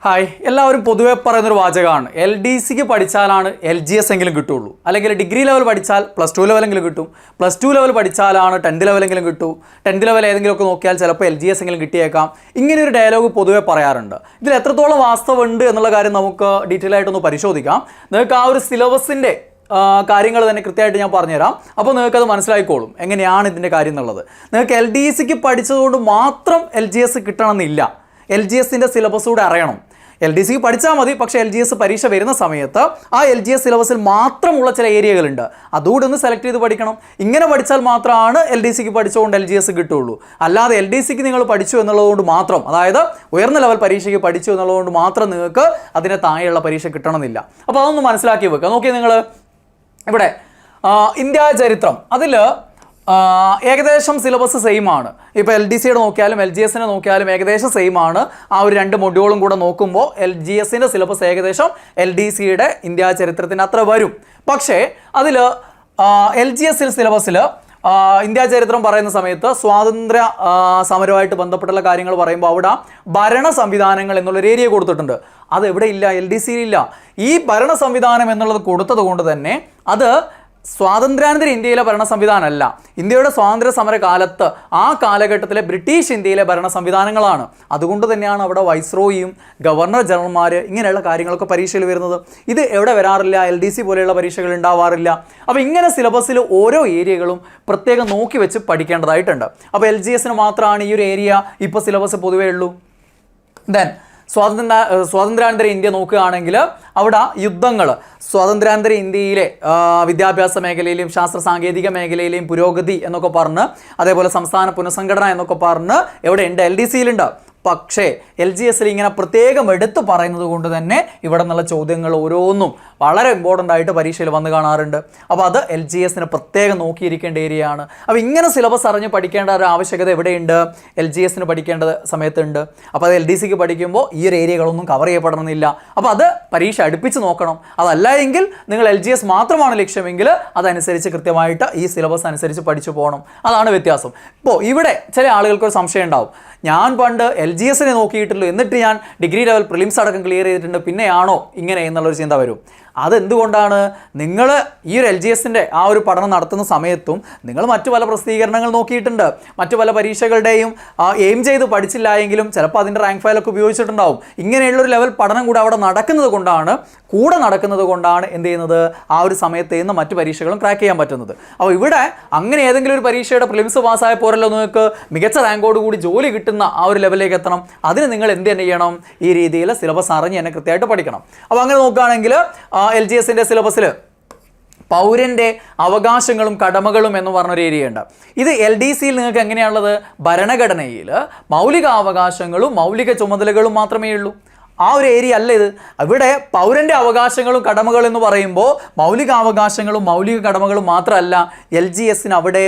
Hi, എല്ലാവരും പൊതുവെ പറയുന്നൊരു വാചകമാണ് LDCക്ക് പഠിച്ചാലാണ് LGS എങ്കിലും കിട്ടുള്ളൂ, അല്ലെങ്കിൽ ഡിഗ്രി ലെവൽ പഠിച്ചാൽ +2 ലെവലെങ്കിലും കിട്ടും, +2 ലെവൽ പഠിച്ചാലാണ് 10th ലെവലെങ്കിലും കിട്ടും, 10th ലെവൽ ഏതെങ്കിലുമൊക്കെ നോക്കിയാൽ ചിലപ്പോൾ LGS എങ്കിലും കിട്ടിയേക്കാം. ഇങ്ങനെയൊരു ഡയലോഗ് പൊതുവെ പറയാറുണ്ട്. ഇതിൽ എത്രത്തോളം വാസ്തവമുണ്ട് എന്നുള്ള കാര്യം നമുക്ക് ഡീറ്റെയിൽ ആയിട്ടൊന്ന് പരിശോധിക്കാം. നിങ്ങൾക്ക് ആ ഒരു സിലബസിൻ്റെ കാര്യങ്ങൾ തന്നെ കൃത്യമായിട്ട് ഞാൻ പറഞ്ഞുതരാം. അപ്പോൾ നിങ്ങൾക്കത് മനസ്സിലായിക്കോളും എങ്ങനെയാണ് ഇതിൻ്റെ കാര്യം എന്നുള്ളത്. നിങ്ങൾക്ക് LDCക്ക് പഠിച്ചതുകൊണ്ട് മാത്രം LGS കിട്ടണമെന്നില്ല. LGSൻ്റെ സിലബസ് കൂടെ അറിയണം. LDCക്ക് പഠിച്ചാൽ മതി, പക്ഷേ LGS പരീക്ഷ വരുന്ന സമയത്ത് ആ LGS സിലബസിൽ മാത്രമുള്ള ചില ഏരിയകളുണ്ട്, അതുകൂടെ ഒന്ന് സെലക്ട് ചെയ്ത് പഠിക്കണം. ഇങ്ങനെ പഠിച്ചാൽ മാത്രമാണ് LDCക്ക് പഠിച്ചുകൊണ്ട് LGS കിട്ടുള്ളൂ. അല്ലാതെ LDCക്ക് നിങ്ങൾ പഠിച്ചു എന്നുള്ളതുകൊണ്ട് മാത്രം, അതായത് ഉയർന്ന ലെവൽ പരീക്ഷയ്ക്ക് പഠിച്ചു എന്നുള്ളതുകൊണ്ട് മാത്രം നിങ്ങൾക്ക് അതിന് താഴെയുള്ള പരീക്ഷ കിട്ടണമെന്നില്ല. അപ്പോൾ അതൊന്ന് മനസ്സിലാക്കി വെക്കുക. നോക്കി, നിങ്ങൾ ഇവിടെ ഇന്ത്യ ചരിത്രം, അതിൽ ഏകദേശം സിലബസ് സെയിം ആണ്. ഇപ്പോൾ LDCയുടെ നോക്കിയാലും LGSനെ നോക്കിയാലും ഏകദേശം സെയിം ആണ്. ആ ഒരു 2 മൊഡ്യൂളും കൂടെ നോക്കുമ്പോൾ LGSൻ്റെ സിലബസ് ഏകദേശം LDCയുടെ ഇന്ത്യ ചരിത്രത്തിൻ്റെ അത്ര വരും. പക്ഷേ അതിൽ LGS സിലബസിൽ ഇന്ത്യ ചരിത്രം പറയുന്ന സമയത്ത് സ്വാതന്ത്ര്യ സമരവുമായിട്ട് ബന്ധപ്പെട്ടുള്ള കാര്യങ്ങൾ പറയുമ്പോൾ അവിടെ ഭരണ സംവിധാനങ്ങൾ എന്നുള്ളൊരു ഏരിയ കൊടുത്തിട്ടുണ്ട്. അത് എവിടെ ഇല്ല, LDCയിലില്ല. ഈ ഭരണ സംവിധാനം എന്നുള്ളത് കൊടുത്തത് കൊണ്ട് തന്നെ അത് സ്വാതന്ത്ര്യാനന്തര ഇന്ത്യയിലെ ഭരണ സംവിധാനമല്ല. ഇന്ത്യയുടെ സ്വാതന്ത്ര്യ സമര കാലത്ത് ആ കാലഘട്ടത്തിലെ ബ്രിട്ടീഷ് ഇന്ത്യയിലെ ഭരണ സംവിധാനങ്ങളാണ്. അതുകൊണ്ട് തന്നെയാണ് അവിടെ വൈസ്രോയിയും ഗവർണർ ജനറൽമാർ ഇങ്ങനെയുള്ള കാര്യങ്ങളൊക്കെ പരീക്ഷയിൽ വരുന്നത്. ഇത് എവിടെ വരാറില്ല, LDC പോലെയുള്ള പരീക്ഷകൾ ഉണ്ടാവാറില്ല. അപ്പോൾ ഇങ്ങനെ സിലബസിൽ ഓരോ ഏരിയകളും പ്രത്യേകം നോക്കി വെച്ച് പഠിക്കേണ്ടതായിട്ടുണ്ട്. അപ്പോൾ LGSന് മാത്രമാണ് ഈ ഒരു ഏരിയ ഇപ്പോൾ സിലബസ് പൊതുവേ ഉള്ളൂ. ദെൻ സ്വാതന്ത്ര്യാനന്തര ഇന്ത്യ നോക്കുകയാണെങ്കിൽ അവിടെ യുദ്ധങ്ങൾ, സ്വാതന്ത്ര്യാനന്തര ഇന്ത്യയിലെ വിദ്യാഭ്യാസ മേഖലയിലെയും ശാസ്ത്ര സാങ്കേതിക മേഖലയിലെയും പുരോഗതി എന്നൊക്കെ പറഞ്ഞ്, അതേപോലെ സംസ്ഥാന പുനഃസംഘടന എന്നൊക്കെ പറഞ്ഞ് എവിടെയുണ്ട്, LDCയിലുണ്ട്. പക്ഷേ LGSൽ ഇങ്ങനെ പ്രത്യേകം എടുത്തു പറയുന്നത് കൊണ്ട് തന്നെ ഇവിടെ നിന്നുള്ള ചോദ്യങ്ങൾ ഓരോന്നും വളരെ ഇമ്പോർട്ടൻ്റ് ആയിട്ട് പരീക്ഷയിൽ വന്ന് കാണാറുണ്ട്. അപ്പോൾ അത് LGSന് പ്രത്യേകം നോക്കിയിരിക്കേണ്ട ഏരിയയാണ്. അപ്പോൾ ഇങ്ങനെ സിലബസ് അറിഞ്ഞ് പഠിക്കേണ്ട ഒരു ആവശ്യകത എവിടെയുണ്ട്, LGSന് പഠിക്കേണ്ട സമയത്തുണ്ട്. അപ്പോൾ അത് LDCക്ക് പഠിക്കുമ്പോൾ ഈ ഒരു ഏരിയകളൊന്നും കവർ ചെയ്യപ്പെടണമെന്നില്ല. അപ്പോൾ അത് പരീക്ഷ അടുപ്പിച്ച് നോക്കണം. അതല്ല എങ്കിൽ നിങ്ങൾ LGS മാത്രമാണ് ലക്ഷ്യമെങ്കിൽ അതനുസരിച്ച് കൃത്യമായിട്ട് ഈ സിലബസ് അനുസരിച്ച് പഠിച്ചു പോകണം. അതാണ് വ്യത്യാസം. ഇപ്പോൾ ഇവിടെ ചില ആളുകൾക്കൊരു സംശയം ഉണ്ടാവും, ഞാൻ പണ്ട് LGSനെ നോക്കിയിട്ടുള്ളൂ, എന്നിട്ട് ഞാൻ ഡിഗ്രി ലെവൽ പ്രിലിംസ് അടക്കം ക്ലിയർ ചെയ്തിട്ടുണ്ട്, പിന്നെയാണോ ഇങ്ങനെ എന്നുള്ളൊരു ചിന്ത വരും. അതെന്തുകൊണ്ടാണ്? നിങ്ങൾ ഈ ഒരു LGSൻ്റെ ആ ഒരു പഠനം നടത്തുന്ന സമയത്തും നിങ്ങൾ മറ്റു പല പ്രസിദ്ധീകരണങ്ങൾ നോക്കിയിട്ടുണ്ട്, മറ്റു പല പരീക്ഷകളുടെയും എയിം ചെയ്ത് പഠിച്ചില്ല എങ്കിലും ചിലപ്പോൾ അതിൻ്റെ റാങ്ക് ഫയലൊക്കെ ഉപയോഗിച്ചിട്ടുണ്ടാവും. ഇങ്ങനെയുള്ളൊരു ലെവൽ പഠനം കൂടെ അവിടെ നടക്കുന്നത് കൊണ്ടാണ് എന്ത് ചെയ്യുന്നത്, ആ ഒരു സമയത്ത് നിന്ന് മറ്റു പരീക്ഷകളും ക്രാക്ക് ചെയ്യാൻ പറ്റുന്നത്. അപ്പോൾ ഇവിടെ അങ്ങനെ ഏതെങ്കിലും ഒരു പരീക്ഷയുടെ പ്രിലിംസ് പാസ്സായ പോരല്ലോ നിങ്ങൾക്ക് മികച്ച റാങ്കോട് കൂടി ജോലി കിട്ടുന്ന ആ ഒരു ലെവലിലേക്ക് എത്തണം. അതിന് നിങ്ങൾ എന്ത് തന്നെ ചെയ്യണം, ഈ രീതിയിൽ സിലബസ് അറിഞ്ഞ് തന്നെ കൃത്യമായിട്ട് പഠിക്കണം. അപ്പോൾ അങ്ങനെ നോക്കുകയാണെങ്കിൽ LGSൻ്റെ സിലബസിൽ പൗരൻ്റെ അവകാശങ്ങളും കടമകളും എന്ന് പറഞ്ഞൊരു ഏരിയ ഉണ്ട്. ഇത് LDCയിൽ നിങ്ങൾക്ക് എങ്ങനെയാണുള്ളത്, ഭരണഘടനയിൽ മൗലിക അവകാശങ്ങളും മൗലിക ചുമതലകളും മാത്രമേ ഉള്ളൂ. ആ ഒരു ഏരിയ അല്ല ഇത്. ഇവിടെ പൗരൻ്റെ അവകാശങ്ങളും കടമകൾ എന്ന് പറയുമ്പോൾ മൗലിക അവകാശങ്ങളും മൗലിക കടമകളും മാത്രമല്ല, LGSന് അവിടെ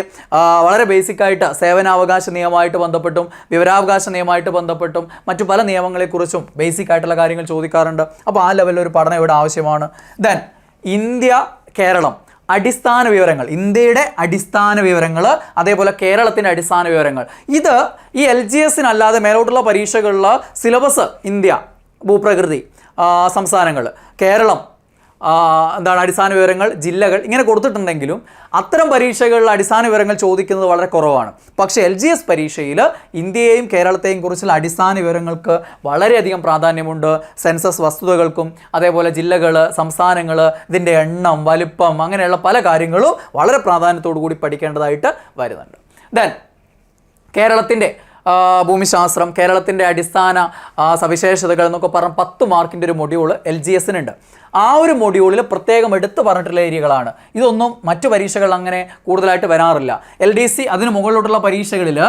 വളരെ ബേസിക്കായിട്ട് സേവനാവകാശ നിയമമായിട്ട് ബന്ധപ്പെട്ടും വിവരാവകാശ നിയമമായിട്ട് ബന്ധപ്പെട്ടും മറ്റു പല നിയമങ്ങളെക്കുറിച്ചും ബേസിക് ആയിട്ടുള്ള കാര്യങ്ങൾ ചോദിക്കാറുണ്ട്. അപ്പോൾ ആ ലെവലിൽ ഒരു പഠനം ഇവിടെ ആവശ്യമാണ്. ദെൻ ഇന്ത്യ കേരളം അടിസ്ഥാന വിവരങ്ങൾ, ഇന്ത്യയുടെ അടിസ്ഥാന വിവരങ്ങൾ, അതേപോലെ കേരളത്തിൻ്റെ അടിസ്ഥാന വിവരങ്ങൾ. ഇത് ഈ LGSനല്ലാതെ മേലോട്ടുള്ള പരീക്ഷകളിൽ സിലബസ് ഇന്ത്യ, ഭൂപ്രകൃതി, സംസ്ഥാനങ്ങൾ, കേരളം, അടിസ്ഥാന വിവരങ്ങൾ, ജില്ലകൾ ഇങ്ങനെ കൊടുത്തിട്ടുണ്ടെങ്കിലും അത്തരം പരീക്ഷകളിൽ അടിസ്ഥാന വിവരങ്ങൾ ചോദിക്കുന്നത് വളരെ കുറവാണ്. പക്ഷേ LGS പരീക്ഷയിൽ ഇന്ത്യയെയും കേരളത്തെയും കുറിച്ചുള്ള അടിസ്ഥാന വിവരങ്ങൾക്ക് വളരെയധികം പ്രാധാന്യമുണ്ട്. സെൻസസ് വസ്തുതകൾക്കും അതേപോലെ ജില്ലകൾ, സംസ്ഥാനങ്ങൾ, ഇതിൻ്റെ എണ്ണം, വലിപ്പം, അങ്ങനെയുള്ള പല കാര്യങ്ങളും വളരെ പ്രാധാന്യത്തോടു കൂടി പഠിക്കേണ്ടതായിട്ട് വരുന്നുണ്ട്. ദെൻ കേരളത്തിൻ്റെ ഭൂമിശാസ്ത്രം, കേരളത്തിൻ്റെ അടിസ്ഥാന സവിശേഷതകൾ എന്നൊക്കെ പറഞ്ഞ് 10 മാർക്കിൻ്റെ ഒരു മൊഡ്യൂൾ LGSനുണ്ട്. ആ ഒരു മൊഡ്യൂളിൽ പ്രത്യേകം എടുത്തു പറഞ്ഞിട്ടുള്ള ഏരിയകളാണ്. ഇതൊന്നും മറ്റു പരീക്ഷകൾ അങ്ങനെ കൂടുതലായിട്ട് വരാറില്ല. LDC അതിന് മുകളിലോട്ടുള്ള പരീക്ഷകളിൽ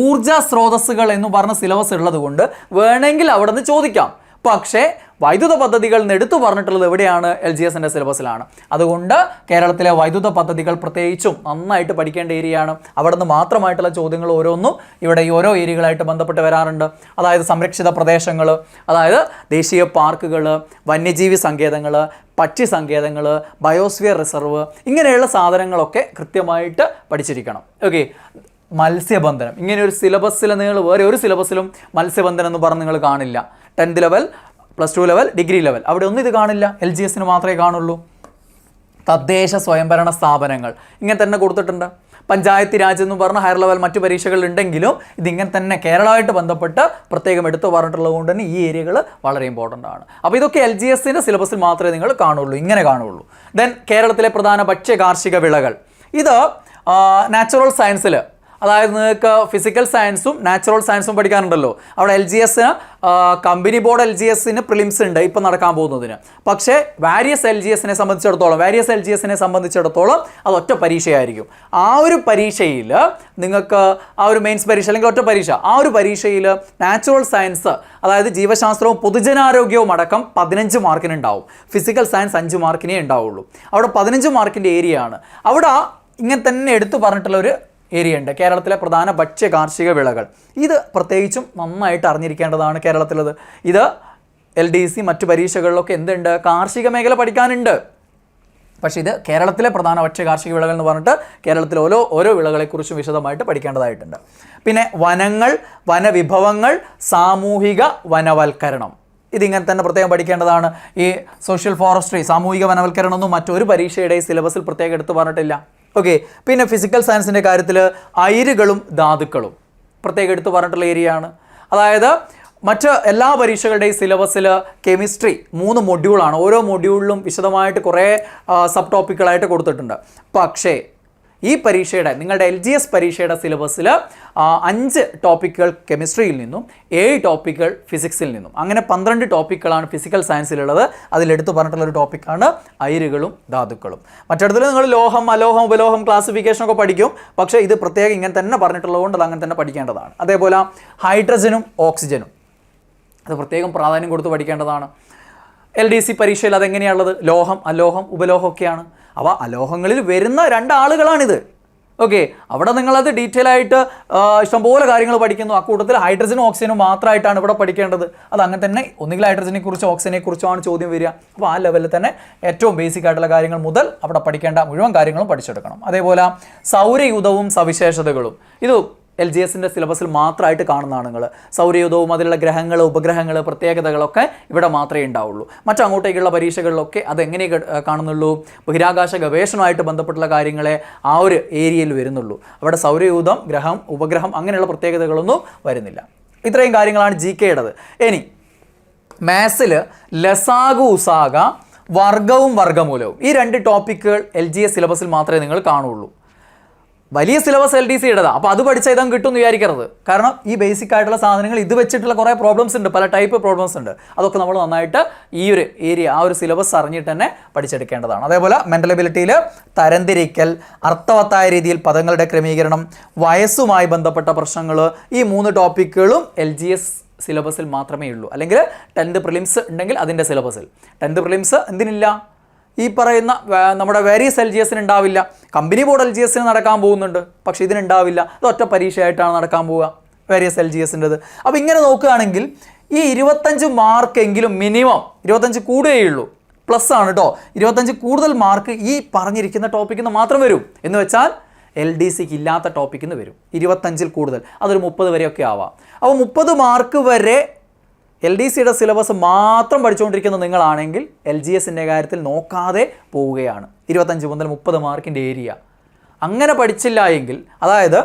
ഊർജ സ്രോതസ്സുകൾ എന്ന് പറഞ്ഞ സിലബസ് ഉള്ളത് കൊണ്ട് വേണമെങ്കിൽ അവിടെ നിന്ന് ചോദിക്കാം. പക്ഷേ വൈദ്യുത പദ്ധതികൾ എടുത്തു പറഞ്ഞിട്ടുള്ളത് എവിടെയാണ്, LGSൻ്റെ സിലബസിലാണ്. അതുകൊണ്ട് കേരളത്തിലെ വൈദ്യുത പദ്ധതികൾ പ്രത്യേകിച്ചും നന്നായിട്ട് പഠിക്കേണ്ട ഏരിയയാണ്. അവിടെ നിന്ന് മാത്രമായിട്ടുള്ള ചോദ്യങ്ങൾ ഓരോന്നും ഇവിടെ ഈ ഓരോ ഏരിയകളായിട്ട് ബന്ധപ്പെട്ട് വരാറുണ്ട്. അതായത് സംരക്ഷിത പ്രദേശങ്ങൾ, അതായത് ദേശീയ പാർക്കുകൾ, വന്യജീവി സങ്കേതങ്ങൾ, പക്ഷി സങ്കേതങ്ങൾ, ബയോസ്ഫിയർ റിസർവ്, ഇങ്ങനെയുള്ള സാധനങ്ങളൊക്കെ കൃത്യമായിട്ട് പഠിച്ചിരിക്കണം. ഓക്കെ. മത്സ്യബന്ധനം, ഇങ്ങനെ ഒരു സിലബസിൽ നിങ്ങൾ വേറെ ഒരു സിലബസിലും മത്സ്യബന്ധനം എന്ന് പറഞ്ഞ് നിങ്ങൾ കാണില്ല. 10th level plus two level, degree level, അവിടെ ഒന്നും ഇത് കാണില്ല. LGS മാത്രമേ കാണുള്ളൂ. തദ്ദേശ സ്വയംഭരണ സ്ഥാപനങ്ങൾ ഇങ്ങനെ തന്നെ കൊടുത്തിട്ടുണ്ട്. പഞ്ചായത്ത് രാജ് എന്ന് പറഞ്ഞ ഹയർ ലെവൽ മറ്റു പരീക്ഷകളുണ്ടെങ്കിലും ഇതിങ്ങനെ തന്നെ കേരളമായിട്ട് ബന്ധപ്പെട്ട് പ്രത്യേകം എടുത്തു പറഞ്ഞിട്ടുള്ളത് കൊണ്ട് തന്നെ ഈ ഏരിയകൾ വളരെ ഇമ്പോർട്ടൻ്റ് ആണ്. അപ്പോൾ ഇതൊക്കെ LGS സിലബസിൽ മാത്രമേ നിങ്ങൾ കാണുള്ളൂ, ഇങ്ങനെ കാണുള്ളൂ. ദെൻ കേരളത്തിലെ പ്രധാന ഭക്ഷ്യ കാർഷിക വിളകൾ, ഇത് നാച്ചുറൽ സയൻസിൽ, അതായത് നിങ്ങൾക്ക് ഫിസിക്കൽ സയൻസും നാച്ചുറൽ സയൻസും പഠിക്കാനുണ്ടല്ലോ. അവിടെ LGS company board LGS prelims ഉണ്ട് ഇപ്പം നടക്കാൻ പോകുന്നതിന്. പക്ഷേ വാരിയസ് LGS സംബന്ധിച്ചിടത്തോളം അത് ഒറ്റ പരീക്ഷയായിരിക്കും. ആ ഒരു പരീക്ഷയിൽ നിങ്ങൾക്ക് ആ ഒരു മെയിൻസ് പരീക്ഷ അല്ലെങ്കിൽ ഒറ്റ പരീക്ഷ, ആ ഒരു പരീക്ഷയിൽ നാച്ചുറൽ സയൻസ്, അതായത് ജീവശാസ്ത്രവും പൊതുജനാരോഗ്യവും അടക്കം 15 മാർക്കിന് ഉണ്ടാവും. ഫിസിക്കൽ സയൻസ് 5 മാർക്കിനേ ഉണ്ടാവുള്ളൂ. അവിടെ 15 മാർക്കിൻ്റെ ഏരിയ ആണ്. അവിടെ ഇങ്ങനെ തന്നെ എടുത്തു പറഞ്ഞിട്ടുള്ള ഒരു ഏരിയ ഉണ്ട്, കേരളത്തിലെ പ്രധാന ഭക്ഷ്യ കാർഷിക വിളകൾ. ഇത് പ്രത്യേകിച്ചും നന്നായിട്ട് അറിഞ്ഞിരിക്കേണ്ടതാണ് കേരളത്തിലത്. ഇത് LDC മറ്റു പരീക്ഷകളിലൊക്കെ എന്തുണ്ട്, കാർഷിക മേഖല പഠിക്കാനുണ്ട്. പക്ഷേ ഇത് കേരളത്തിലെ പ്രധാന ഭക്ഷ്യ കാർഷിക വിളകൾ എന്ന് പറഞ്ഞിട്ട് കേരളത്തിലെ ഓരോ വിളകളെക്കുറിച്ചും വിശദമായിട്ട് പഠിക്കേണ്ടതായിട്ടുണ്ട്. പിന്നെ വനങ്ങൾ, വനവിഭവങ്ങൾ, സാമൂഹിക വനവൽക്കരണം, ഇതിങ്ങനെ തന്നെ പ്രത്യേകം പഠിക്കേണ്ടതാണ്. ഈ സോഷ്യൽ ഫോറസ്ട്രി, സാമൂഹിക വനവൽക്കരണം ഒന്നും മറ്റൊരു പരീക്ഷയുടെ സിലബസിൽ പ്രത്യേകം എടുത്ത് പറഞ്ഞിട്ടില്ല. ഓക്കെ. പിന്നെ ഫിസിക്കൽ സയൻസിൻ്റെ കാര്യത്തിൽ അയിരുകളും ധാതുക്കളും പ്രത്യേകം എടുത്ത് പറഞ്ഞിട്ടുള്ള ഏരിയ ആണ്. അതായത് മറ്റ് എല്ലാ പരീക്ഷകളുടെയും സിലബസിൽ കെമിസ്ട്രി 3 മൊഡ്യൂളാണ്. ഓരോ മൊഡ്യൂളിലും വിശദമായിട്ട് കുറേ സബ് ടോപ്പിക്കുകളായിട്ട് കൊടുത്തിട്ടുണ്ട്. പക്ഷേ ഈ പരീക്ഷയുടെ, നിങ്ങളുടെ LGS പരീക്ഷയുടെ സിലബസിൽ 5 ടോപ്പിക്കുകൾ കെമിസ്ട്രിയിൽ നിന്നും 7 ടോപ്പിക്കുകൾ ഫിസിക്സിൽ നിന്നും, അങ്ങനെ 12 ടോപ്പിക്കുകളാണ് ഫിസിക്കൽ സയൻസിലുള്ളത്. അതിലെടുത്ത് പറഞ്ഞിട്ടുള്ളൊരു ടോപ്പിക്കാണ് അയിരുകളും ധാതുക്കളും. മറ്റിടത്തിൽ നിങ്ങൾ ലോഹം, അലോഹം, ഉപലോഹം ക്ലാസിഫിക്കേഷനൊക്കെ പഠിക്കും. പക്ഷേ ഇത് പ്രത്യേകം ഇങ്ങനെ തന്നെ പറഞ്ഞിട്ടുള്ളത് കൊണ്ട് അത് അങ്ങനെ തന്നെ പഠിക്കേണ്ടതാണ്. അതേപോലെ ഹൈഡ്രജനും ഓക്സിജനും അത് പ്രത്യേകം പ്രാധാന്യം കൊടുത്ത് പഠിക്കേണ്ടതാണ്. LDC പരീക്ഷയിൽ അതെങ്ങനെയാണുള്ളത്, ലോഹം, അലോഹം, ഉപലോഹം ഒക്കെയാണ്. അപ്പോൾ അലോഹങ്ങളിൽ വരുന്ന 2 ആളുകളാണിത്. ഓക്കെ. അവിടെ നിങ്ങളത് ഡീറ്റെയിൽ ആയിട്ട് ഇഷ്ടംപോലെ കാര്യങ്ങൾ പഠിക്കുന്നു. അക്കൂട്ടത്തിൽ ഹൈഡ്രജനും ഓക്സിജനും മാത്രമായിട്ടാണ് ഇവിടെ പഠിക്കേണ്ടത്. അത് അങ്ങനെ തന്നെ ഒന്നുകിൽ ഹൈഡ്രജനെ കുറിച്ചോ ഓക്സിജനെ കുറിച്ചോ ആണ് ചോദ്യം വരിക. അപ്പോൾ ആ ലെവലിൽ തന്നെ ഏറ്റവും ബേസിക് ആയിട്ടുള്ള കാര്യങ്ങൾ മുതൽ അവിടെ പഠിക്കേണ്ട മുഴുവൻ കാര്യങ്ങളും പഠിച്ചെടുക്കണം. അതേപോലെ സൗരയൂഥവും സവിശേഷതകളും, ഇത് LGS സിലബസിൽ മാത്രമായിട്ട് കാണുന്നതാണ്. നിങ്ങൾ സൗരയൂഥവും അതിലുള്ള ഗ്രഹങ്ങൾ, ഉപഗ്രഹങ്ങൾ, പ്രത്യേകതകളൊക്കെ ഇവിടെ മാത്രമേ ഉണ്ടാവുള്ളൂ. മറ്റങ്ങോട്ടേക്കുള്ള പരീക്ഷകളിലൊക്കെ അതെങ്ങനെ കാണുന്നുള്ളൂ, ബഹിരാകാശ ഗവേഷണമായിട്ട് ബന്ധപ്പെട്ടുള്ള കാര്യങ്ങളെ ആ ഒരു ഏരിയയിൽ വരുന്നുള്ളൂ. അവിടെ സൗരയൂഥം, ഗ്രഹം, ഉപഗ്രഹം അങ്ങനെയുള്ള പ്രത്യേകതകളൊന്നും വരുന്നില്ല. ഇത്രയും കാര്യങ്ങളാണ് GKയുടേത്. ഇനി മാത്സിൽ ലസാഗു, ഉസാഗ, വർഗവും വർഗമൂലവും, ഈ 2 ടോപ്പിക്കുകൾ LGS സിലബസിൽ മാത്രമേ നിങ്ങൾ കാണുള്ളൂ. വലിയ സിലബസ് LDCയുടേതാണ്. അപ്പോൾ അത് പഠിച്ചാൽ ഇതും കിട്ടുമെന്ന് വിചാരിക്കരുത്. കാരണം ഈ ബേസിക് ആയിട്ടുള്ള സാധനങ്ങൾ ഇത് വെച്ചിട്ടുള്ള കുറേ പ്രോബ്ലംസ് ഉണ്ട്, പല ടൈപ്പ് പ്രോബ്ലംസ് ഉണ്ട്. അതൊക്കെ നമ്മൾ നന്നായിട്ട് ഈ ഒരു ഏരിയ, ആ ഒരു സിലബസ് അറിഞ്ഞിട്ട് തന്നെ പഠിച്ചെടുക്കേണ്ടതാണ്. അതേപോലെ മെൻ്റൽ എബിലിറ്റിയിൽ തരംതിരിക്കൽ, അർത്ഥവത്തായ രീതിയിൽ പദങ്ങളുടെ ക്രമീകരണം, വയസ്സുമായി ബന്ധപ്പെട്ട പ്രശ്നങ്ങൾ, ഈ 3 ടോപ്പിക്കുകളും LGS സിലബസിൽ മാത്രമേ ഉള്ളൂ. അല്ലെങ്കിൽ 10th പ്രിലിംസ് ഉണ്ടെങ്കിൽ അതിൻ്റെ സിലബസിൽ. 10th പ്രിലിംസ് എന്തിനില്ല, ഈ പറയുന്ന നമ്മുടെ വേരിയസ് LGS ഉണ്ടാവില്ല. കമ്പനി ബോർഡ് LGS നടക്കാൻ പോകുന്നുണ്ട്, പക്ഷേ ഇതിനുണ്ടാവില്ല. അത് ഒറ്റ പരീക്ഷയായിട്ടാണ് നടക്കാൻ പോവുക വേരിയസ് LGSൻ്റെത്. അപ്പോൾ ഇങ്ങനെ നോക്കുകയാണെങ്കിൽ ഈ 25 മാർക്കെങ്കിലും മിനിമം, 25 കൂടുകയുള്ളൂ, പ്ലസ് ആണ് കേട്ടോ, 25 കൂടുതൽ മാർക്ക് ഈ പറഞ്ഞിരിക്കുന്ന ടോപ്പിക്കിൽ നിന്ന് മാത്രം വരും. എന്ന് വെച്ചാൽ LDCക്ക് ഇല്ലാത്ത ടോപ്പിക്കിൽ നിന്ന് വരും 25ൽ കൂടുതൽ. അതൊരു 30 വരെയൊക്കെ ആവാം. അപ്പോൾ 30 മാർക്ക് വരെ LDCയുടെ സിലബസ് മാത്രം പഠിച്ചുകൊണ്ടിരിക്കുന്ന നിങ്ങളാണെങ്കിൽ LGSൻ്റെ കാര്യത്തിൽ നോക്കാതെ പോവുകയാണ്. 25 മുതൽ 30 മാർക്കിൻ്റെ ഏരിയ അങ്ങനെ പഠിച്ചില്ല എങ്കിൽ, അതായത്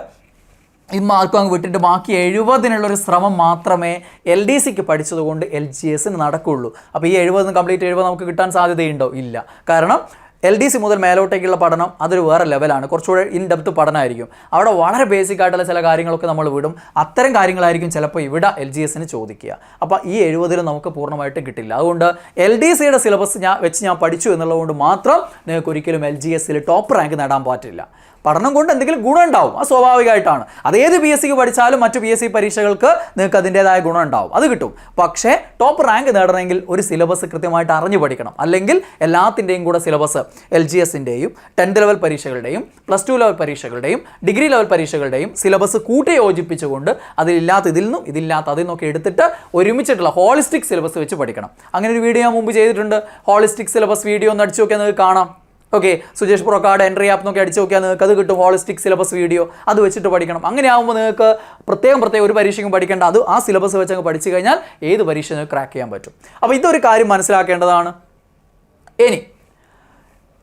ഈ മാർക്കും അങ്ങ് വിട്ടിട്ട് ബാക്കി 70-നുള്ളൊരു ശ്രമം മാത്രമേ LDCക്ക് പഠിച്ചതുകൊണ്ട് LGSന് നടക്കുകയുള്ളൂ. അപ്പോൾ ഈ 70 കംപ്ലീറ്റ് 70 നമുക്ക് കിട്ടാൻ സാധ്യതയുണ്ടോ? ഇല്ല. കാരണം LDC മുതൽ മേലോട്ടേക്കുള്ള പഠനം അതൊരു വേറെ ലെവലാണ്, കുറച്ചുകൂടെ ഇൻ ഡെപ്ത് പഠനമായിരിക്കും. അവിടെ വളരെ ബേസിക് ആയിട്ടുള്ള ചില കാര്യങ്ങളൊക്കെ നമ്മൾ വിടും. അത്തരം കാര്യങ്ങളായിരിക്കും ചിലപ്പോൾ ഇവിടെ LGSന് ചോദിക്കുക. അപ്പോൾ ഈ 70 നമുക്ക് പൂർണ്ണമായിട്ടും കിട്ടില്ല. അതുകൊണ്ട് LDCയുടെ സിലബസ് ഞാൻ പഠിച്ചു എന്നുള്ളതുകൊണ്ട് മാത്രം നിങ്ങൾക്ക് ഒരിക്കലും LGSൽ ടോപ്പ് റാങ്ക് നേടാൻ പറ്റില്ല. പഠനം കൊണ്ട് എന്തെങ്കിലും ഗുണം ഉണ്ടാവും, അത് സ്വാഭാവികമായിട്ടാണ്. അത് ഏത് PSCക്ക് പഠിച്ചാലും മറ്റു PSC പരീക്ഷകൾക്ക് നിങ്ങൾക്ക് അതിൻ്റേതായ ഗുണം ഉണ്ടാവും, അത് കിട്ടും. പക്ഷേ ടോപ്പ് റാങ്ക് നേടണമെങ്കിൽ ഒരു സിലബസ് കൃത്യമായിട്ട് അറിഞ്ഞു പഠിക്കണം. അല്ലെങ്കിൽ എല്ലാത്തിൻ്റെയും കൂടെ സിലബസ് LGSൻ്റെയും 10th ലെവൽ പരീക്ഷകളുടെയും +2 ലെവൽ പരീക്ഷകളുടെയും ഡിഗ്രി ലെവൽ പരീക്ഷകളുടെയും സിലബസ് കൂട്ടി യോജിപ്പിച്ചുകൊണ്ട് അതിലില്ലാത്ത ഇതിൽ നിന്നും ഇതില്ലാത്ത അതിൽ നിന്നൊക്കെ എടുത്തിട്ട് ഒരുമിച്ചിട്ടുള്ള ഹോളിസ്റ്റിക് സിലബസ് വെച്ച് പഠിക്കണം. അങ്ങനെ ഒരു വീഡിയോ ഞാൻ മുമ്പ് ചെയ്തിട്ടുണ്ട്. ഹോളിസ്റ്റിക് സിലബസ് വീഡിയോ ഒന്ന് അടിച്ചു നോക്കിയാൽ നിങ്ങൾക്ക് കാണാം. ഓക്കെ, സുജേഷ് പ്രൊക്കാർഡ് എൻട്രി ആപ്പ് നോക്കി അടിച്ച് നോക്കിയാൽ നിങ്ങൾക്ക് അത് കിട്ടും. ഹോളിസ്റ്റിക് സിലബസ് വീഡിയോ അത് വെച്ചിട്ട് പഠിക്കണം. അങ്ങനെ ആകുമ്പോൾ നിങ്ങൾക്ക് പ്രത്യേകം ഒരു പരീക്ഷയ്ക്കും പഠിക്കേണ്ട, അത് ആ സിലബസ് വെച്ച് അങ്ങ് പഠിച്ചു കഴിഞ്ഞാൽ ഏത് പരീക്ഷ നിങ്ങൾക്ക് ക്രാക്ക് ചെയ്യാൻ പറ്റും. അപ്പോൾ ഇതൊരു കാര്യം മനസ്സിലാക്കേണ്ടതാണ്. ഇനി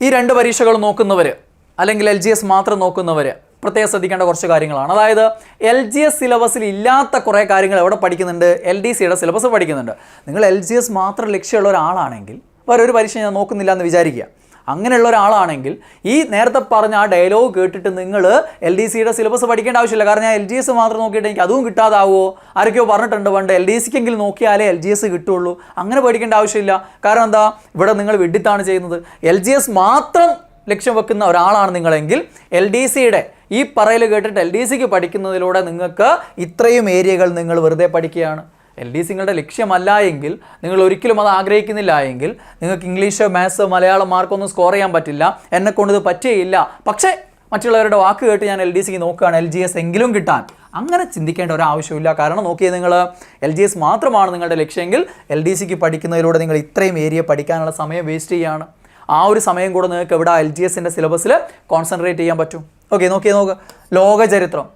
ഈ 2 പരീക്ഷകൾ നോക്കുന്നവർ അല്ലെങ്കിൽ LGS മാത്രം നോക്കുന്നവർ പ്രത്യേകം ശ്രദ്ധിക്കേണ്ട കുറച്ച് കാര്യങ്ങളാണ്. അതായത് LGS സിലബസിൽ ഇല്ലാത്ത കുറേ കാര്യങ്ങൾ എവിടെ പഠിക്കുന്നുണ്ട്? LDCയുടെ സിലബസ് പഠിക്കുന്നുണ്ട്. നിങ്ങൾ LGS മാത്രം ലക്ഷ്യമുള്ള ഒരാളാണെങ്കിൽ വേറെ ഒരു പരീക്ഷ ഞാൻ നോക്കുന്നില്ല എന്ന് വിചാരിക്കുക. അങ്ങനെയുള്ള ഒരാളാണെങ്കിൽ ഈ നേരത്തെ പറഞ്ഞ ആ ഡയലോഗ് കേട്ടിട്ട് നിങ്ങൾ LDCയുടെ സിലബസ് പഠിക്കേണ്ട ആവശ്യമില്ല. കാരണം ഞാൻ LGS മാത്രം നോക്കിയിട്ട് എനിക്ക് അതും കിട്ടാതാവുമോ? ആരൊക്കെയോ പറഞ്ഞിട്ടുണ്ട് പണ്ട് LDCക്കെങ്കിലും നോക്കിയാലേ LGS കിട്ടുള്ളൂ. അങ്ങനെ പേടിക്കേണ്ട ആവശ്യമില്ല. കാരണം എന്താ, ഇവിടെ നിങ്ങൾ വിഡിത്താണ് ചെയ്യുന്നത്. LGS മാത്രം ലക്ഷ്യം വെക്കുന്ന ഒരാളാണ് നിങ്ങളെങ്കിൽ LDCയുടെ ഈ പറയൽ കേട്ടിട്ട് LDCക്ക് പഠിക്കുന്നതിലൂടെ നിങ്ങൾക്ക് ഇത്രയും ഏരിയകൾ നിങ്ങൾ വെറുതെ പഠിക്കുകയാണ്. LDC നിങ്ങളുടെ ലക്ഷ്യമല്ല എങ്കിൽ, നിങ്ങൾ ഒരിക്കലും അത് ആഗ്രഹിക്കുന്നില്ല എങ്കിൽ നിങ്ങൾക്ക് ഇംഗ്ലീഷ്, മാത്സ്, മലയാളം മാർക്കൊന്നും സ്കോർ ചെയ്യാൻ പറ്റില്ല. എന്നെക്കൊണ്ട് ഇത് പറ്റുകയില്ല. പക്ഷേ മറ്റുള്ളവരുടെ വാക്ക് കേട്ട് ഞാൻ LDCക്ക് നോക്കുകയാണ് LGS എങ്കിലും കിട്ടാൻ, അങ്ങനെ ചിന്തിക്കേണ്ട ഒരു ആവശ്യമില്ല. കാരണം നോക്കിയേ, നിങ്ങൾ LGS മാത്രമാണ് നിങ്ങളുടെ ലക്ഷ്യമെങ്കിൽ LDCക്ക് പഠിക്കുന്നതിലൂടെ നിങ്ങൾ ഇത്രയും ഏരിയ പഠിക്കാനുള്ള സമയം വേസ്റ്റ് ചെയ്യുകയാണ്. ആ ഒരു സമയം കൂടെ നിങ്ങൾക്ക് ഇവിടെ LGSൻ്റെ സിലബസിൽ കോൺസെൻട്രേറ്റ് ചെയ്യാൻ പറ്റും. ഓക്കെ, നോക്ക് ലോകചരിത്രം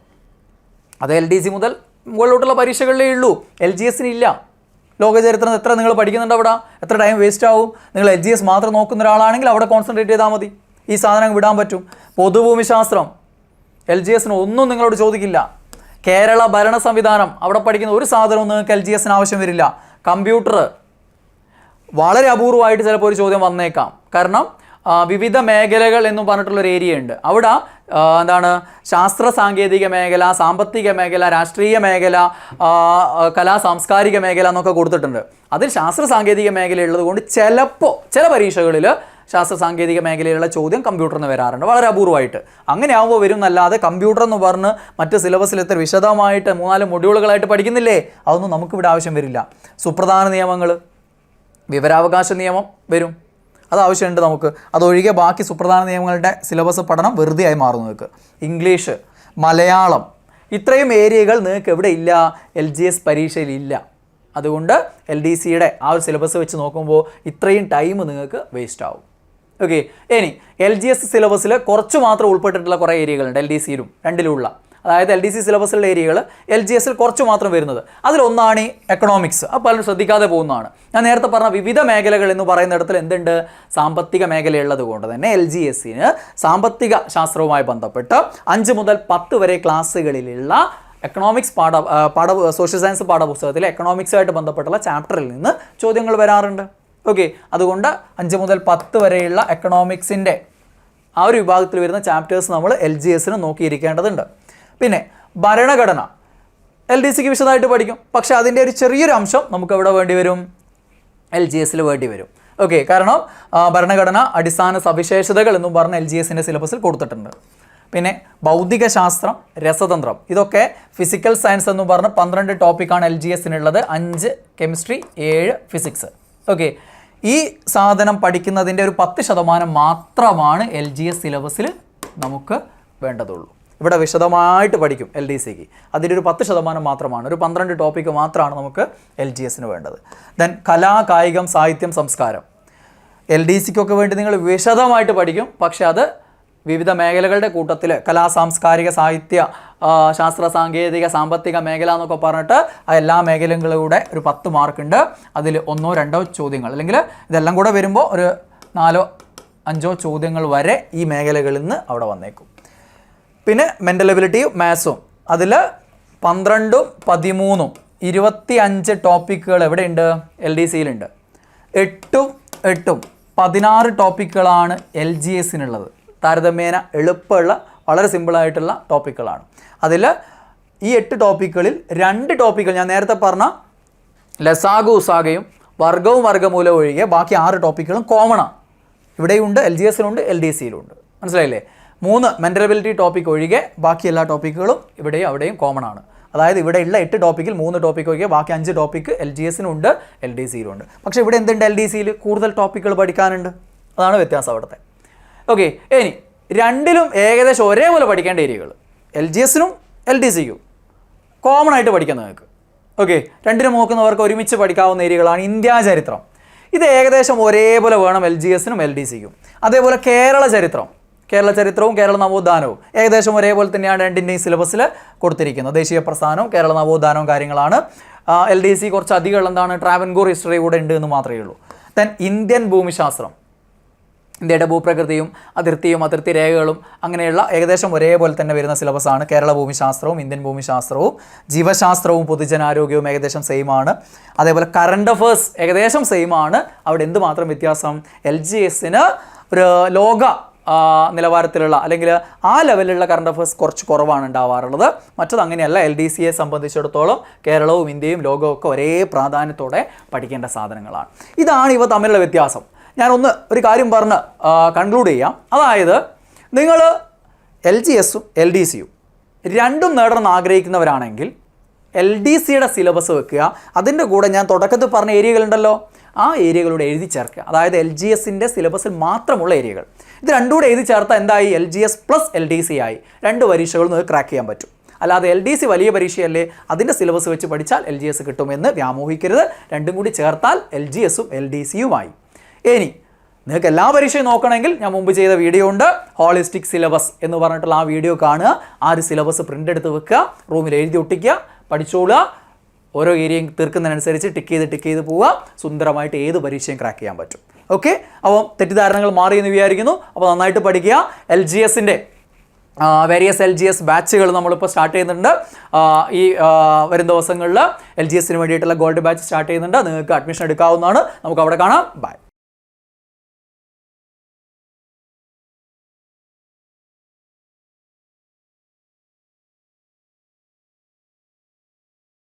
അത് LDC മുതൽ മുകളിലോട്ടുള്ള പരീക്ഷകളിലേ ഉള്ളൂ. LGSന് ഇല്ല. ലോകചരിത്രം എത്ര നിങ്ങൾ പഠിക്കുന്നുണ്ട്? അവിടെ എത്ര ടൈം വേസ്റ്റ് ആവും? നിങ്ങൾ LGS മാത്രം നോക്കുന്ന ഒരാളാണെങ്കിൽ അവിടെ കോൺസെൻട്രേറ്റ് ചെയ്താൽ മതി, ഈ സാധനം വിടാൻ പറ്റും. പൊതുഭൂമിശാസ്ത്രം LGSന് ഒന്നും നിങ്ങളോട് ചോദിക്കില്ല. കേരള ഭരണ സംവിധാനം അവിടെ പഠിക്കുന്ന ഒരു സാധനവും നിങ്ങൾക്ക് LGSന് ആവശ്യം വരില്ല. കമ്പ്യൂട്ടർ വളരെ അപൂർവമായിട്ട് ചിലപ്പോൾ ഒരു ചോദ്യം വന്നേക്കാം. കാരണം വിവിധ മേഖലകൾ എന്നും പറഞ്ഞിട്ടുള്ളൊരു ഏരിയ ഉണ്ട്. അവിടെ എന്താണ്, ശാസ്ത്ര സാങ്കേതിക മേഖല, സാമ്പത്തിക മേഖല, രാഷ്ട്രീയ മേഖല, കലാ സാംസ്കാരിക മേഖല എന്നൊക്കെ കൊടുത്തിട്ടുണ്ട്. അതിൽ ശാസ്ത്ര സാങ്കേതിക മേഖല ഉള്ളത് കൊണ്ട് ചിലപ്പോൾ ചില പരീക്ഷകളിൽ ശാസ്ത്ര സാങ്കേതിക മേഖലയിലുള്ള ചോദ്യം കമ്പ്യൂട്ടറിന് വരാറുണ്ട്, വളരെ അപൂർവമായിട്ട്. അങ്ങനെ ആകുമ്പോൾ വരും എന്നല്ലാതെ കമ്പ്യൂട്ടർ എന്ന് പറഞ്ഞ് മറ്റ് സിലബസിൽ എത്ര വിശദമായിട്ട് 3-4 മൊഡ്യൂളുകളായിട്ട് പഠിക്കുന്നില്ലേ, അതൊന്നും നമുക്കിവിടെ ആവശ്യം വരില്ല. സുപ്രധാന നിയമങ്ങൾ, വിവരാവകാശ നിയമം വരും, അത് ആവശ്യമുണ്ട് നമുക്ക്. അതൊഴികെ ബാക്കി സുപ്രധാന നിയമങ്ങളുടെ സിലബസ് പഠനം വെറുതെ ആയി മാറും നിങ്ങൾക്ക്. ഇംഗ്ലീഷ്, മലയാളം, ഇത്രയും ഏരിയകൾ നിങ്ങൾക്ക് എവിടെ ഇല്ല? LGS പരീക്ഷയിൽ ഇല്ല. അതുകൊണ്ട് LDCയുടെ ആ ഒരു സിലബസ് വെച്ച് നോക്കുമ്പോൾ ഇത്രയും ടൈം നിങ്ങൾക്ക് വേസ്റ്റ് ആവും. ഓക്കെ, ഇനി LGS സിലബസിൽ കുറച്ച് മാത്രം ഉൾപ്പെട്ടിട്ടുള്ള കുറേ ഏരിയകളുണ്ട് LDCയിലും രണ്ടിലുള്ള. അതായത് LDC സിലബസിലുള്ള ഏരിയകൾ LGSൽ കുറച്ച് മാത്രം വരുന്നത്. അതിലൊന്നാണ് ഈ എക്കണോമിക്സ്. അത് പലരും ശ്രദ്ധിക്കാതെ പോകുന്നതാണ്. ഞാൻ നേരത്തെ പറഞ്ഞ വിവിധ മേഖലകൾ എന്ന് പറയുന്നിടത്തിൽ എന്തുണ്ട്? സാമ്പത്തിക മേഖലയുള്ളത് കൊണ്ട് തന്നെ LGSന് സാമ്പത്തിക ശാസ്ത്രവുമായി ബന്ധപ്പെട്ട് 5 മുതൽ 10 വരെ ക്ലാസ്സുകളിലുള്ള എക്കണോമിക്സ് സോഷ്യൽ സയൻസ് പാഠപുസ്തകത്തിലെ എക്കണോമിക്സുമായിട്ട് ബന്ധപ്പെട്ടുള്ള ചാപ്റ്ററിൽ നിന്ന് ചോദ്യങ്ങൾ വരാറുണ്ട്. ഓക്കെ, അതുകൊണ്ട് 5 മുതൽ 10 വരെയുള്ള എക്കണോമിക്സിൻ്റെ ആ ഒരു വിഭാഗത്തിൽ വരുന്ന ചാപ്റ്റേഴ്സ് നമ്മൾ LGSന് നോക്കിയിരിക്കേണ്ടതുണ്ട്. പിന്നെ ഭരണഘടന LDCക്ക് വിശദമായിട്ട് പഠിക്കും. പക്ഷേ അതിൻ്റെ ഒരു ചെറിയൊരു അംശം നമുക്ക് എവിടെ വേണ്ടി വരും? LGSൽ വേണ്ടി വരും. ഓക്കെ, കാരണം ഭരണഘടന അടിസ്ഥാന സവിശേഷതകൾ എന്നും പറഞ്ഞ് LGSൻ്റെ സിലബസിൽ കൊടുത്തിട്ടുണ്ട്. പിന്നെ ഭൗതിക ശാസ്ത്രം, രസതന്ത്രം, ഇതൊക്കെ ഫിസിക്കൽ സയൻസ് എന്ന് പറഞ്ഞ് 12 ടോപ്പിക്കാണ് LGSനുള്ളത്. 5 കെമിസ്ട്രി, 7 ഫിസിക്സ്. ഓക്കെ, ഈ സാധനം പഠിക്കുന്നതിൻ്റെ ഒരു 10% മാത്രമാണ് LGS സിലബസിൽ നമുക്ക് വേണ്ടതുള്ളൂ. ഇവിടെ വിശദമായിട്ട് പഠിക്കും LDCക്ക്. അതിൻ്റെ ഒരു 10% മാത്രമാണ്, ഒരു 12 ടോപ്പിക്ക് മാത്രമാണ് നമുക്ക് LGSന് വേണ്ടത്. ദെൻ കലാ, കായികം, സാഹിത്യം, സംസ്കാരം LDCക്കൊക്കെ വേണ്ടി നിങ്ങൾ വിശദമായിട്ട് പഠിക്കും. പക്ഷേ അത് വിവിധ മേഖലകളുടെ കൂട്ടത്തിൽ കലാ, സാംസ്കാരിക, സാഹിത്യ, ശാസ്ത്ര സാങ്കേതിക, സാമ്പത്തിക മേഖല എന്നൊക്കെ പറഞ്ഞിട്ട് ആ എല്ലാ മേഖലകളുടെ ഒരു 10 മാർക്കുണ്ട്. അതിൽ 1-2 ചോദ്യങ്ങൾ, അല്ലെങ്കിൽ ഇതെല്ലാം കൂടെ വരുമ്പോൾ ഒരു 4-5 ചോദ്യങ്ങൾ വരെ ഈ മേഖലകളിൽ നിന്ന് അവിടെ വന്നേക്കും. പിന്നെ മെൻ്റൽ എബിലിറ്റിയും മാത്സും അതിൽ 12, 13, 25 ടോപ്പിക്കുകൾ എവിടെയുണ്ട്? LDCയിലുണ്ട്. 8 16 ടോപ്പിക്കുകളാണ് LGSനുള്ളത്. താരതമ്യേന എളുപ്പമുള്ള വളരെ സിമ്പിളായിട്ടുള്ള ടോപ്പിക്കുകളാണ്. അതിൽ ഈ 8 ടോപ്പിക്കുകളിൽ 2 ടോപ്പിക്കുകൾ ഞാൻ നേരത്തെ പറഞ്ഞ ലസാഗു ഉസാഗയും വർഗവും വർഗമൂലവും ഒഴികെ ബാക്കി 6 ടോപ്പിക്കുകളും കോമണാണ്. ഇവിടെയുണ്ട്, LGSലുണ്ട്, LDCയിലുണ്ട്. മനസ്സിലായില്ലേ? 3 മെൻ്റൽ എബിലിറ്റി ടോപ്പിക് ഒഴികെ ബാക്കി എല്ലാ ടോപ്പിക്കുകളും ഇവിടെയും അവിടെയും കോമൺ ആണ്. അതായത് ഇവിടെയുള്ള 8 ടോപ്പിക്കിൽ 3 ടോപ്പിക്ക് ഒഴികെ ബാക്കി 5 ടോപ്പിക്ക് LGSനുണ്ട്, LDCയിലുണ്ട്. പക്ഷേ ഇവിടെ എന്തുണ്ട്? LDCയിൽ കൂടുതൽ ടോപ്പിക്കുകൾ പഠിക്കാനുണ്ട്. അതാണ് വ്യത്യാസം അവിടുത്തെ. ഓക്കെ, ഇനി രണ്ടിലും ഏകദേശം ഒരേപോലെ പഠിക്കേണ്ട ഏരിയകൾ LGSനും LDCക്കും കോമൺ ആയിട്ട് പഠിക്കാം നിങ്ങൾക്ക്. ഓക്കെ, രണ്ടിനും നോക്കുന്നവർക്ക് ഒരുമിച്ച് പഠിക്കാവുന്ന ഏരിയകളാണ് ഇന്ത്യാ ചരിത്രം. ഇത് ഏകദേശം ഒരേപോലെ വേണം LGSനും LDCക്കും. അതേപോലെ കേരള ചരിത്രവും കേരള നവോത്ഥാനവും ഏകദേശം ഒരേപോലെ തന്നെയാണ് രണ്ടിൻ്റെയും സിലബസിൽ കൊടുത്തിരിക്കുന്നത്. ദേശീയ പ്രസ്ഥാനവും കേരള നവോത്ഥാനവും കാര്യങ്ങളാണ്. LDC കുറച്ച് അധികം എന്താണ് ട്രാവൻകൂർ ഹിസ്റ്ററി കൂടെ ഉണ്ട് എന്ന് മാത്രമേ ഉള്ളൂ. ദെൻ ഇന്ത്യൻ ഭൂമിശാസ്ത്രം, ഇന്ത്യയുടെ ഭൂപ്രകൃതിയും അതിർത്തി രേഖകളും അങ്ങനെയുള്ള ഏകദേശം ഒരേപോലെ തന്നെ വരുന്ന സിലബസാണ്. കേരള ഭൂമിശാസ്ത്രവും ഇന്ത്യൻ ഭൂമിശാസ്ത്രവും ജീവശാസ്ത്രവും പൊതുജനാരോഗ്യവും ഏകദേശം സെയിം ആണ്. അതേപോലെ കറണ്ട് അഫേഴ്സ് ഏകദേശം സെയിം ആണ്. അവിടെ എന്തുമാത്രം വ്യത്യാസം, LGSന് ഒരു ലോക നിലവാരത്തിലുള്ള അല്ലെങ്കിൽ ആ ലെവലിലുള്ള കറണ്ട് അഫേഴ്സ് കുറച്ച് കുറവാണ് ഉണ്ടാവാറുള്ളത്. മറ്റത് അങ്ങനെയല്ല. LDCയെ സംബന്ധിച്ചിടത്തോളം കേരളവും ഇന്ത്യയും ലോകവും ഒക്കെ ഒരേ പ്രാധാന്യത്തോടെ പഠിക്കേണ്ട സാധനങ്ങളാണ്. ഇതാണ് ഇവ തമ്മിലുള്ള വ്യത്യാസം. ഞാനൊന്ന് ഒരു കാര്യം പറഞ്ഞ് കൺക്ലൂഡ് ചെയ്യാം. അതായത് നിങ്ങൾ LGSഉം LDCയും രണ്ടും നേടണമെന്ന് ആഗ്രഹിക്കുന്നവരാണെങ്കിൽ LDCയുടെ സിലബസ് വെക്കുക. അതിൻ്റെ കൂടെ ഞാൻ തുടക്കത്തിൽ പറഞ്ഞ ഏരിയകളുണ്ടല്ലോ, ആ ഏരിയകളൂടെ എഴുതി ചേർക്കുക. അതായത് LGSൻ്റെ സിലബസിൽ മാത്രമുള്ള ഏരിയകൾ. ഇത് രണ്ടും കൂടെ എഴുതി ചേർത്താൽ എന്തായി, LGS പ്ലസ് LDC ആയി. 2 പരീക്ഷകളും നിങ്ങൾക്ക് ക്രാക്ക് ചെയ്യാൻ പറ്റും. അല്ലാതെ LDC വലിയ പരീക്ഷയല്ലേ, അതിൻ്റെ സിലബസ് വെച്ച് പഠിച്ചാൽ LGS കിട്ടുമെന്ന് വ്യാമോഹിക്കരുത്. രണ്ടും കൂടി ചേർത്താൽ LGSഉം LDCയുമായി. ഇനി നിങ്ങൾക്ക് എല്ലാ പരീക്ഷയും നോക്കണമെങ്കിൽ ഞാൻ മുമ്പ് ചെയ്ത വീഡിയോ ഉണ്ട്, ഹോളിസ്റ്റിക് സിലബസ് എന്ന് പറഞ്ഞിട്ടുള്ള ആ വീഡിയോ കാണുക. ആ ഒരു സിലബസ് പ്രിൻ്റ് എടുത്ത് വെക്കുക, റൂമിൽ എഴുതി ഒട്ടിക്കുക, പഠിച്ചോളുക. ഓരോ ഏരിയയും തീർക്കുന്നതിനനുസരിച്ച് ടിക്ക് ചെയ്ത് പോവുക. സുന്ദരമായിട്ട് ഏത് പരീക്ഷയും ക്രാക്ക് ചെയ്യാൻ പറ്റും. ഓക്കെ, അപ്പോൾ തെറ്റിദ്ധാരണകൾ മാറി എന്ന് വിചാരിക്കുന്നു. അപ്പോൾ നന്നായിട്ട് പഠിക്കുക. LGSൻ്റെ വേരിയസ് LGS ബാച്ചുകൾ നമ്മളിപ്പോൾ സ്റ്റാർട്ട് ചെയ്യുന്നുണ്ട്. ഈ വരും ദിവസങ്ങളിൽ LGSന് വേണ്ടിയിട്ടുള്ള ഗോൾഡ് ബാച്ച് സ്റ്റാർട്ട് ചെയ്യുന്നുണ്ട്. നിങ്ങൾക്ക് അഡ്മിഷൻ എടുക്കാവുന്നതാണ്. നമുക്ക് അവിടെ കാണാം. ബൈ.